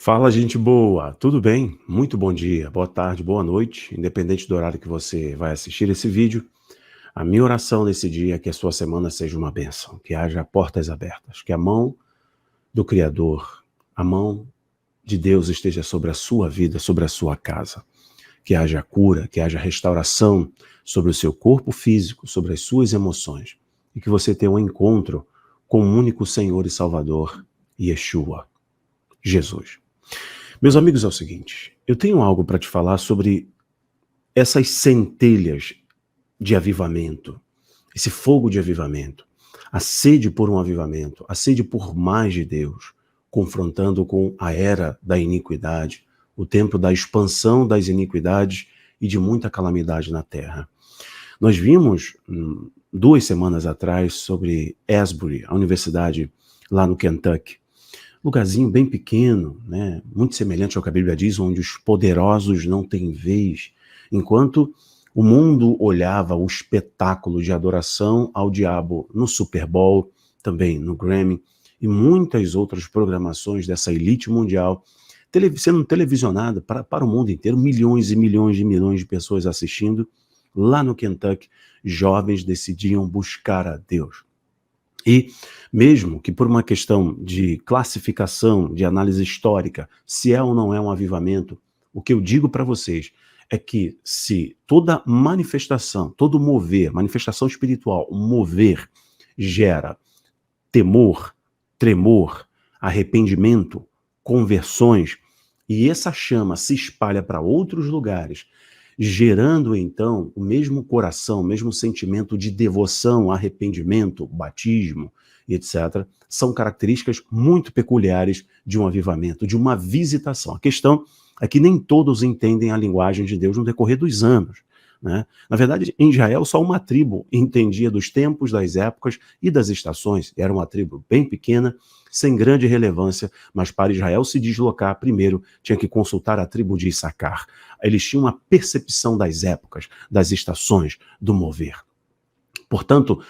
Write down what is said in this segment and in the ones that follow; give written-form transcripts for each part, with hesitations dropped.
Fala, gente boa, tudo bem? Muito bom dia, boa tarde, boa noite, independente do horário que você vai assistir esse vídeo. A minha oração nesse dia é que a sua semana seja uma bênção, que haja portas abertas, que a mão do Criador, a mão de Deus esteja sobre a sua vida, sobre a sua casa, que haja cura, que haja restauração sobre o seu corpo físico, sobre as suas emoções, e que você tenha um encontro com o único Senhor e Salvador, Yeshua, Jesus. Meus amigos, é o seguinte, eu tenho algo para te falar sobre essas centelhas de avivamento, esse fogo de avivamento, a sede por um avivamento, a sede por mais de Deus, confrontando com a era da iniquidade, o tempo da expansão das iniquidades e de muita calamidade na terra. Nós vimos 2 semanas atrás sobre Asbury, a universidade lá no Kentucky, lugarzinho bem pequeno, né? Muito semelhante ao que a Bíblia diz, onde os poderosos não têm vez, enquanto o mundo olhava o espetáculo de adoração ao diabo no Super Bowl, também no Grammy, e muitas outras programações dessa elite mundial, sendo televisionada para o mundo inteiro, milhões e milhões de pessoas assistindo. Lá no Kentucky, jovens decidiam buscar a Deus. E mesmo que por uma questão de classificação, de análise histórica, se é ou não é um avivamento, o que eu digo para vocês é que se toda manifestação, todo mover, manifestação espiritual, mover, gera temor, tremor, arrependimento, conversões, e essa chama se espalha para outros lugares, gerando então o mesmo coração, o mesmo sentimento de devoção, arrependimento, batismo, etc., são características muito peculiares de um avivamento, de uma visitação. A questão é que nem todos entendem a linguagem de Deus no decorrer dos anos, né? Na verdade, em Israel, só uma tribo entendia dos tempos, das épocas e das estações. Era uma tribo bem pequena, sem grande relevância, mas para Israel se deslocar, primeiro tinha que consultar a tribo de Issacar. Eles tinham uma percepção das épocas, das estações, do mover. Portanto,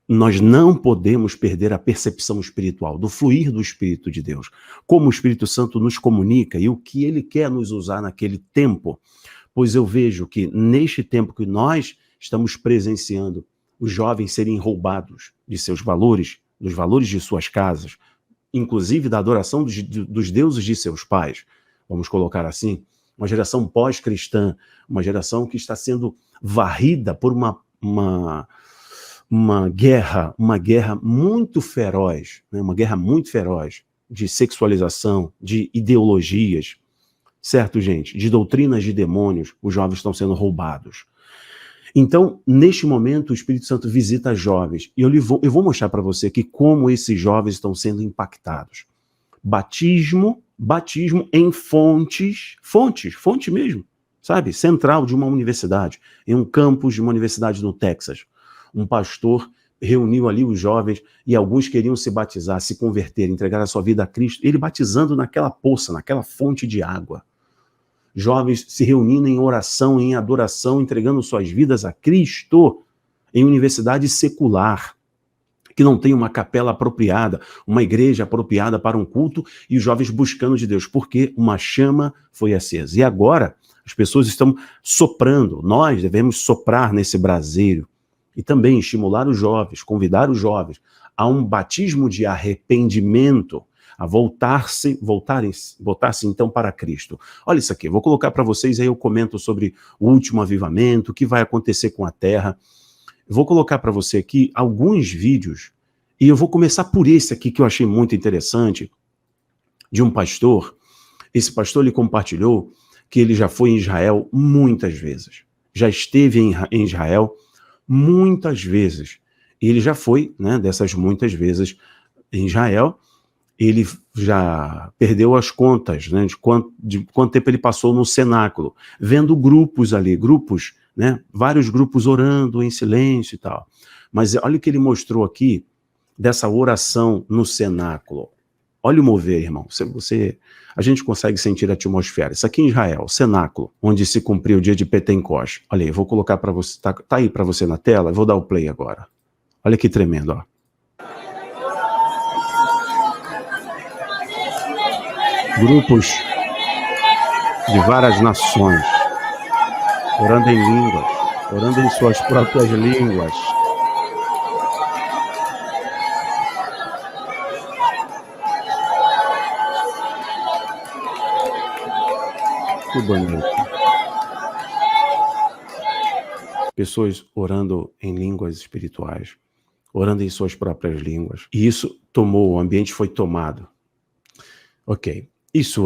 nós não podemos perder a percepção espiritual, do fluir do Espírito de Deus, como o Espírito Santo nos comunica e o que ele quer nos usar naquele tempo. Pois eu vejo que neste tempo que nós estamos presenciando os jovens serem roubados de seus valores, dos valores de suas casas, inclusive da adoração dos deuses de seus pais, vamos colocar assim, uma geração pós-cristã, uma geração que está sendo varrida por uma guerra muito feroz, né? Uma guerra muito feroz de sexualização, de ideologias, certo, gente? De doutrinas de demônios, os jovens estão sendo roubados. Então, neste momento, o Espírito Santo visita jovens. E eu vou mostrar para você aqui como esses jovens estão sendo impactados. Batismo em fonte mesmo, sabe? Central de uma universidade, em um campus de uma universidade no Texas. Um pastor reuniu ali os jovens e alguns queriam se batizar, se converter, entregar a sua vida a Cristo. Ele batizando naquela poça, naquela fonte de água. Jovens se reunindo em oração, em adoração, entregando suas vidas a Cristo em universidade secular, que não tem uma capela apropriada, uma igreja apropriada para um culto, e os jovens buscando de Deus, porque uma chama foi acesa. E agora as pessoas estão soprando, nós devemos soprar nesse braseiro, e também estimular os jovens, convidar os jovens a um batismo de arrependimento, a voltar-se então para Cristo. Olha isso aqui, vou colocar para vocês, aí eu comento sobre o último avivamento, o que vai acontecer com a terra. Vou colocar para você aqui alguns vídeos, e eu vou começar por esse aqui que eu achei muito interessante, de um pastor. Esse pastor, ele compartilhou que ele já foi em Israel muitas vezes, já esteve em Israel muitas vezes, e ele já foi, né, dessas muitas vezes em Israel. Ele já perdeu as contas, né, de quanto tempo ele passou no cenáculo, vendo grupos ali, né, vários grupos orando em silêncio e tal. Mas olha o que ele mostrou aqui, dessa oração no cenáculo. Olha o mover, irmão. A gente consegue sentir a atmosfera. Isso aqui em Israel, cenáculo, onde se cumpriu o dia de Pentecoste. Olha aí, eu vou colocar para você, tá aí para você na tela, eu vou dar o play agora. Olha que tremendo, ó. Grupos de várias nações, orando em línguas, orando em suas próprias línguas. Que bonito. Pessoas orando em línguas espirituais, orando em suas próprias línguas. E isso tomou, o ambiente foi tomado. Ok, isso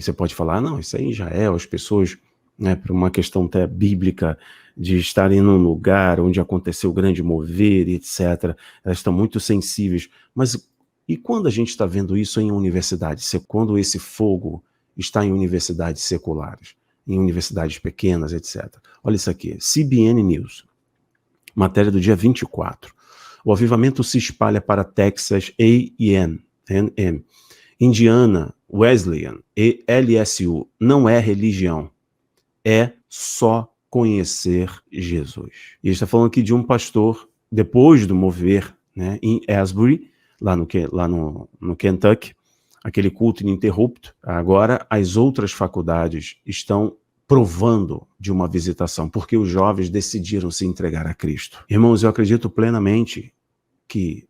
você pode falar, não, isso aí já as pessoas, né, por uma questão até bíblica, de estarem num lugar onde aconteceu o grande mover, etc., elas estão muito sensíveis. Mas e quando a gente está vendo isso em universidades? Quando esse fogo está em universidades seculares, em universidades pequenas, etc. Olha isso aqui, CBN News, matéria do dia 24. O avivamento se espalha para Texas A&M, Indiana, Wesleyan e LSU. Não é religião, é só conhecer Jesus. E ele está falando aqui de um pastor, depois do mover, né, em Asbury, lá no Kentucky, aquele culto ininterrupto. Agora as outras faculdades estão provando de uma visitação, porque os jovens decidiram se entregar a Cristo. Irmãos, eu acredito plenamente que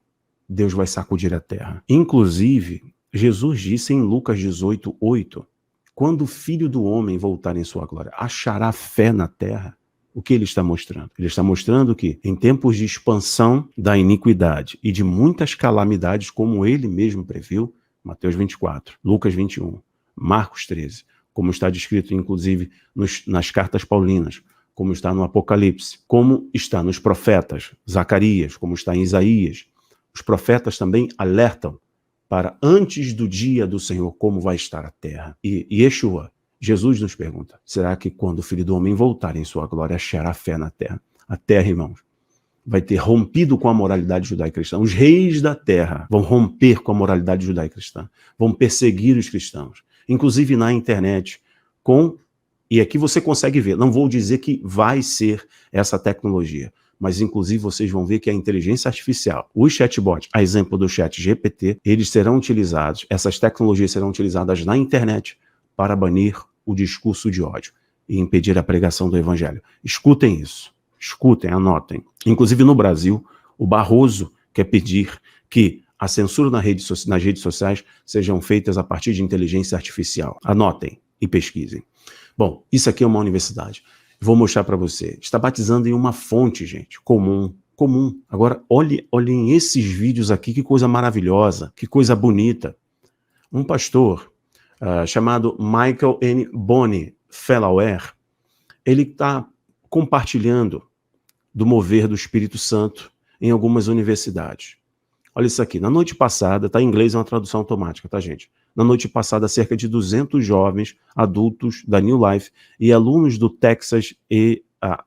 Deus vai sacudir a terra. Inclusive, Jesus disse em Lucas 18:8, quando o Filho do Homem voltar em sua glória, achará fé na terra? O que ele está mostrando? Ele está mostrando que, em tempos de expansão da iniquidade e de muitas calamidades, como ele mesmo previu, Mateus 24, Lucas 21, Marcos 13, como está descrito, inclusive, nas cartas paulinas, como está no Apocalipse, como está nos profetas, Zacarias, como está em Isaías. Os profetas também alertam para antes do dia do Senhor, como vai estar a terra. E Yeshua, Jesus nos pergunta, será que quando o Filho do Homem voltar em sua glória, achará fé na terra? A terra, irmãos, vai ter rompido com a moralidade judaico-cristã. Os reis da terra vão romper com a moralidade judaico-cristã, vão perseguir os cristãos, inclusive na internet, e aqui você consegue ver, não vou dizer que vai ser essa tecnologia, mas inclusive vocês vão ver que a inteligência artificial, os chatbots, a exemplo do chat GPT, eles serão utilizados, essas tecnologias serão utilizadas na internet para banir o discurso de ódio e impedir a pregação do evangelho. Escutem isso. Escutem, anotem. Inclusive no Brasil, o Barroso quer pedir que a censura nas redes sociais sejam feitas a partir de inteligência artificial. Anotem e pesquisem. Bom, isso aqui é uma universidade. Vou mostrar para você. Está batizando em uma fonte, gente, comum. Agora, olhem esses vídeos aqui, que coisa maravilhosa, que coisa bonita. Um pastor chamado Michael N. Bonney Fellaware, ele está compartilhando do mover do Espírito Santo em algumas universidades. Olha isso aqui, na noite passada, tá em inglês, é uma tradução automática, tá, gente? Na noite passada, cerca de 200 jovens adultos da New Life e alunos do Texas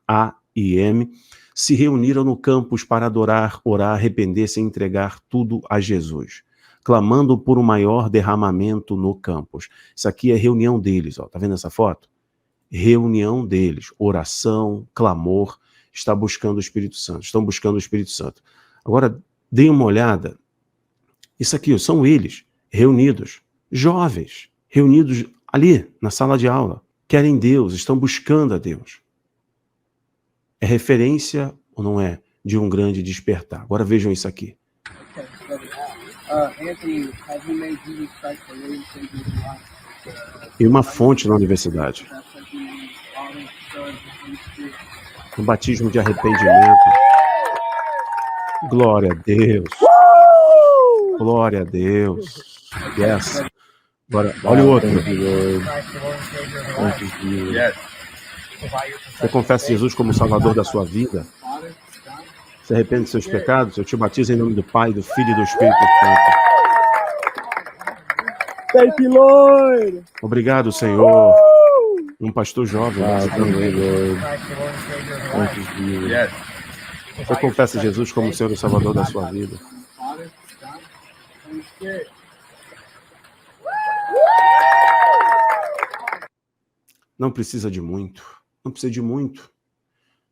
A&M se reuniram no campus para adorar, orar, arrepender-se e entregar tudo a Jesus, clamando por um maior derramamento no campus. Isso aqui é reunião deles, ó, tá vendo essa foto? Reunião deles, oração, clamor, está buscando o Espírito Santo, estão buscando o Espírito Santo. Agora, deem uma olhada, isso aqui ó, são eles, reunidos, jovens, reunidos ali na sala de aula, querem Deus, estão buscando a Deus. É referência, ou não é, de um grande despertar. Agora vejam isso aqui. Anthony, have you made Jesus Christ the Lord and Savior of your life? E uma fonte na universidade. Um batismo de arrependimento. Glória a Deus. Glória a Deus. Yes. Agora, olha o outro. Você confessa Jesus como Salvador da sua vida? Se arrepende dos seus pecados? Eu te batizo em nome do Pai, do Filho e do Espírito Santo. Thank you, Lord. Obrigado, Senhor. Um pastor jovem. Você confessa Jesus como Senhor e Salvador da sua vida? Não precisa de muito. Não precisa de muito.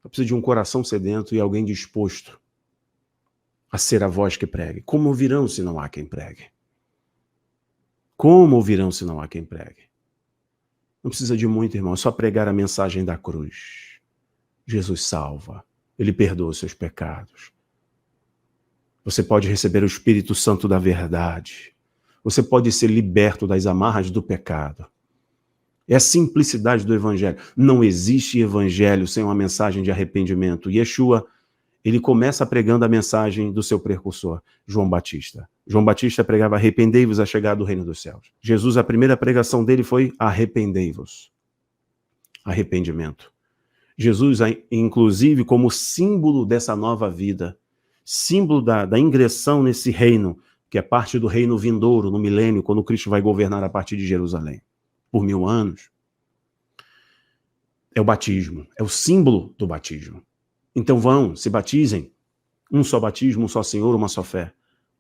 Só precisa de um coração sedento e alguém disposto a ser a voz que pregue. Como ouvirão se não há quem pregue? Como ouvirão se não há quem pregue? Não precisa de muito, irmão, é só pregar a mensagem da cruz. Jesus salva, ele perdoa os seus pecados. Você pode receber o Espírito Santo da verdade. Você pode ser liberto das amarras do pecado. É a simplicidade do evangelho. Não existe evangelho sem uma mensagem de arrependimento. Yeshua, ele começa pregando a mensagem do seu precursor, João Batista. João Batista pregava: arrependei-vos à chegada do reino dos céus. Jesus, a primeira pregação dele foi: arrependei-vos. Arrependimento. Jesus, inclusive, como símbolo dessa nova vida, símbolo da ingressão nesse reino, que é parte do reino vindouro, no milênio, quando Cristo vai governar a partir de Jerusalém, por 1000 anos, é o batismo, é o símbolo do batismo. Então vão, se batizem, um só batismo, um só Senhor, uma só fé.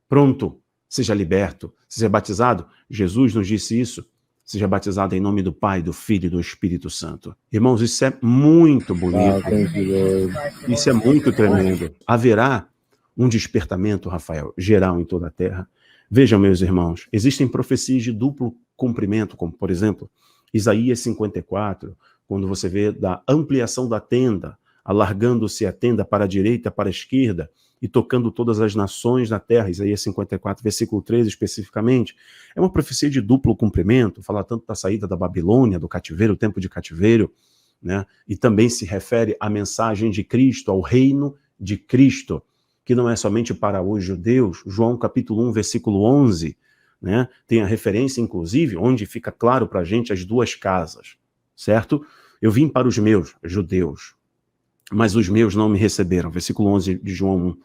Pronto, seja liberto, seja batizado. Jesus nos disse isso. Seja batizado em nome do Pai, do Filho e do Espírito Santo. Irmãos, isso é muito bonito. Isso é muito tremendo. Haverá um despertamento, Rafael, geral em toda a terra. Vejam, meus irmãos, existem profecias de duplo cumprimento, como, por exemplo, Isaías 54, quando você vê da ampliação da tenda, alargando-se a tenda para a direita, para a esquerda, e tocando todas as nações da terra, Isaías 54, versículo 13 especificamente, é uma profecia de duplo cumprimento, fala tanto da saída da Babilônia, do cativeiro, o tempo de cativeiro, né? E também se refere à mensagem de Cristo, ao reino de Cristo, que não é somente para os judeus. João capítulo 1, versículo 11, né? Tem a referência, inclusive, onde fica claro para a gente as duas casas, certo? Eu vim para os meus, judeus, mas os meus não me receberam. Versículo 11 de João 1.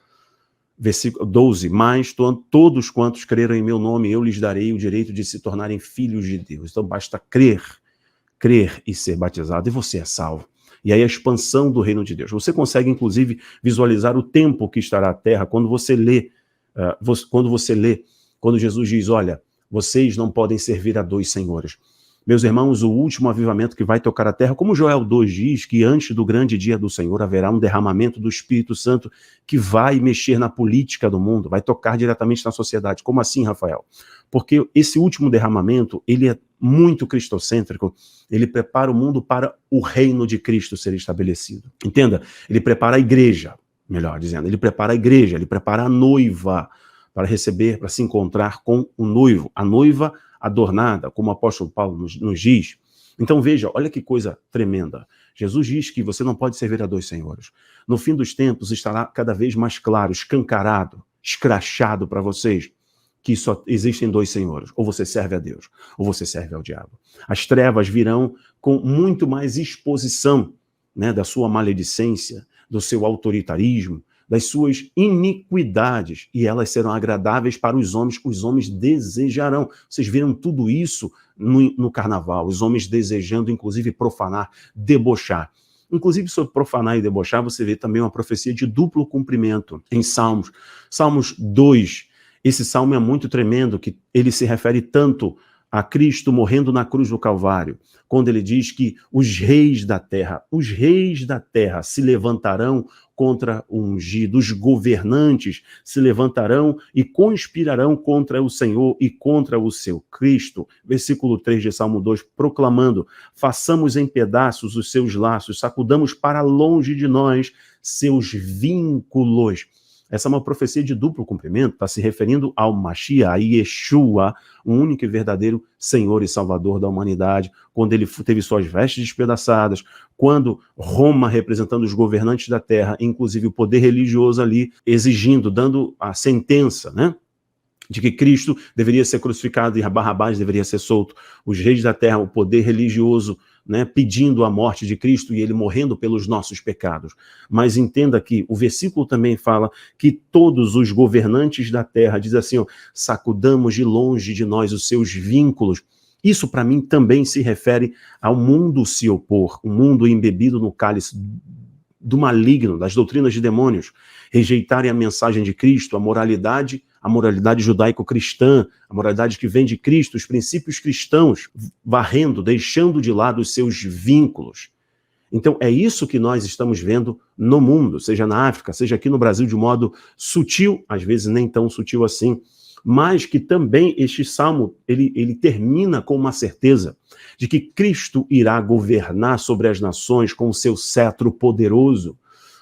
Versículo 12. Mas todos quantos creram em meu nome, eu lhes darei o direito de se tornarem filhos de Deus. Então basta crer e ser batizado, e você é salvo. E aí a expansão do reino de Deus. Você consegue, inclusive, visualizar o tempo que estará a terra quando você lê, quando Jesus diz: olha, vocês não podem servir a 2 senhores. Meus irmãos, o último avivamento que vai tocar a terra, como Joel 2 diz, que antes do grande dia do Senhor haverá um derramamento do Espírito Santo que vai mexer na política do mundo, vai tocar diretamente na sociedade. Como assim, Rafael? Porque esse último derramamento, ele é muito cristocêntrico, ele prepara o mundo para o reino de Cristo ser estabelecido. Entenda? Ele prepara a igreja, melhor dizendo, ele prepara a igreja, ele prepara a noiva para receber, para se encontrar com o noivo, a noiva adornada, como o apóstolo Paulo nos diz. Então veja, olha que coisa tremenda. Jesus diz que você não pode servir a 2 senhores. No fim dos tempos estará cada vez mais claro, escancarado, escrachado para vocês, que só existem 2 senhores. Ou você serve a Deus, ou você serve ao diabo. As trevas virão com muito mais exposição, né, da sua maledicência, do seu autoritarismo, das suas iniquidades, e elas serão agradáveis para os homens desejarão. Vocês viram tudo isso no carnaval, os homens desejando, inclusive, profanar, debochar. Inclusive, sobre profanar e debochar, você vê também uma profecia de duplo cumprimento em Salmos. Salmos 2, esse salmo é muito tremendo, que ele se refere tanto a Cristo morrendo na cruz do Calvário, quando ele diz que os reis da terra se levantarão contra o ungido, os governantes se levantarão e conspirarão contra o Senhor e contra o seu Cristo. Versículo 3 de Salmo 2, proclamando: façamos em pedaços os seus laços, sacudamos para longe de nós seus vínculos. Essa é uma profecia de duplo cumprimento, está se referindo ao Mashiach, a Yeshua, o único e verdadeiro Senhor e Salvador da humanidade, quando ele teve suas vestes despedaçadas, quando Roma, representando os governantes da terra, inclusive o poder religioso ali, exigindo, dando a sentença, né, de que Cristo deveria ser crucificado e Barrabás deveria ser solto. Os reis da terra, o poder religioso, né, pedindo a morte de Cristo e ele morrendo pelos nossos pecados. Mas entenda que o versículo também fala que todos os governantes da terra, diz assim, ó, sacudamos de longe de nós os seus vínculos. Isso para mim também se refere ao mundo se opor, um mundo embebido no cálice do maligno, das doutrinas de demônios, rejeitarem a mensagem de Cristo, a moralidade judaico-cristã, a moralidade que vem de Cristo, os princípios cristãos, varrendo, deixando de lado os seus vínculos. Então é isso que nós estamos vendo no mundo, seja na África, seja aqui no Brasil, de modo sutil, às vezes nem tão sutil assim. mas que também este salmo, ele termina com uma certeza de que Cristo irá governar sobre as nações com o seu cetro poderoso.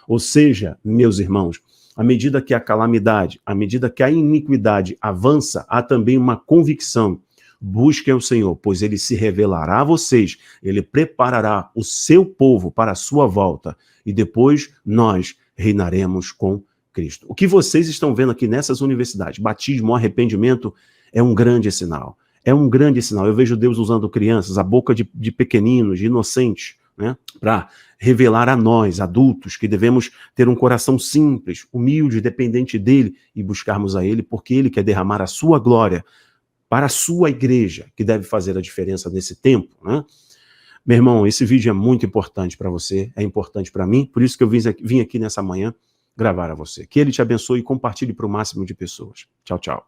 Ou seja, meus irmãos, à medida que a calamidade, à medida que a iniquidade avança, há também uma convicção. Busquem o Senhor, pois ele se revelará a vocês, ele preparará o seu povo para a sua volta, e depois nós reinaremos com Cristo. O que vocês estão vendo aqui nessas universidades, batismo, arrependimento, é um grande sinal. É um grande sinal. Eu vejo Deus usando crianças, a boca de pequeninos, de inocentes, né, para revelar a nós, adultos, que devemos ter um coração simples, humilde, dependente dele, e buscarmos a ele, porque ele quer derramar a sua glória para a sua igreja, que deve fazer a diferença nesse tempo, né? Meu irmão, esse vídeo é muito importante para você, é importante para mim, por isso que eu vim aqui nessa manhã gravar a você. Que ele te abençoe e compartilhe para o máximo de pessoas. Tchau, tchau.